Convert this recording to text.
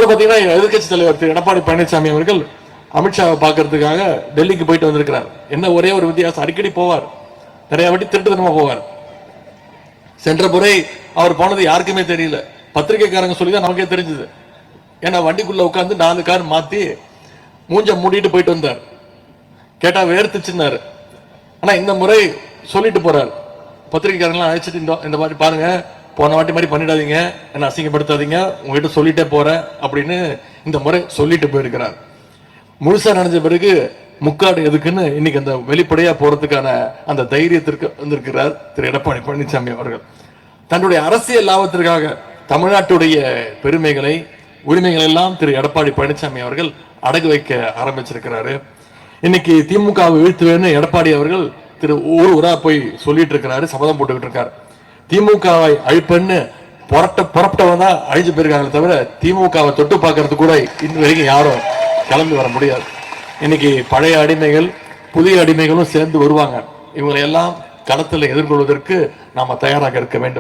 பாத்தீங்கன்னா எதிர்கட்சி தலைவர் திரு எடப்பாடி பழனிசாமி அவர்கள் அமித்ஷாவை பார்க்கறதுக்காக டெல்லிக்கு போயிட்டு வந்திருக்கிறார். என்ன ஒரே ஒரு வித்தியாசம், அடிக்கடி போவார், நிறைய வாட்டி திருட்டுத்தனமா போவார். சென்ற முறை அவர் போனது யாருக்குமே தெரியல, பத்திரிகைக்காரங்க சொல்லிதான் நமக்கே தெரிஞ்சது. ஏன்னா வண்டிக்குள்ள உட்காந்து 4 கார் மாத்தி மூஞ்ச மூடிட்டு போயிட்டு வந்தார். கேட்டா வேர்த்துச்சுன்னாரு. ஆனா இந்த முறை சொல்லிட்டு போறாரு, பத்திரிகைக்காரங்களாம் அழைச்சிட்டு இந்த மாதிரி பாருங்க, போன வாட்டி மாதிரி பண்ணிடாதீங்க, என்ன அசிங்கப்படுத்தாதீங்க, உங்ககிட்ட சொல்லிட்டே போறேன் அப்படின்னு இந்த முறை சொல்லிட்டு போயிருக்கிறார். முழுசா நினைஞ்ச பிறகு முக்காடு எதுக்குன்னு இன்னைக்கு அந்த வெளிப்படையா போறதுக்கான அந்த தைரியத்திற்கு வந்திருக்கிறார் திரு எடப்பாடி பழனிசாமி அவர்கள். தன்னுடைய அரசியல் லாபத்திற்காக தமிழ்நாட்டுடைய பெருமைகளை உரிமைகள் எல்லாம் திரு எடப்பாடி பழனிசாமி அவர்கள் அடகு வைக்க ஆரம்பிச்சிருக்கிறாரு. இன்னைக்கு திமுகவை வீழ்த்துவேன்னு எடப்பாடி அவர்கள் திரு ஊரா போய் சொல்லிட்டு இருக்கிறாரு, சபதம் போட்டுக்கிட்டு இருக்காரு. திமுகவை அழிப்பன்னு புறப்பட்டவன் தான் அழிஞ்சு போயிருக்காங்களே தவிர திமுகவை தொட்டு பார்க்கறது கூட இன்னும் வரைக்கும் யாரும் கிளம்பி வர முடியாது. இன்னைக்கு பழைய அடிமைகள் புதிய அடிமைகளும் சேர்ந்து வருவாங்க. இவங்களை எல்லாம் களத்தில் எதிர்கொள்வதற்கு நாம தயாராக இருக்க வேண்டும்.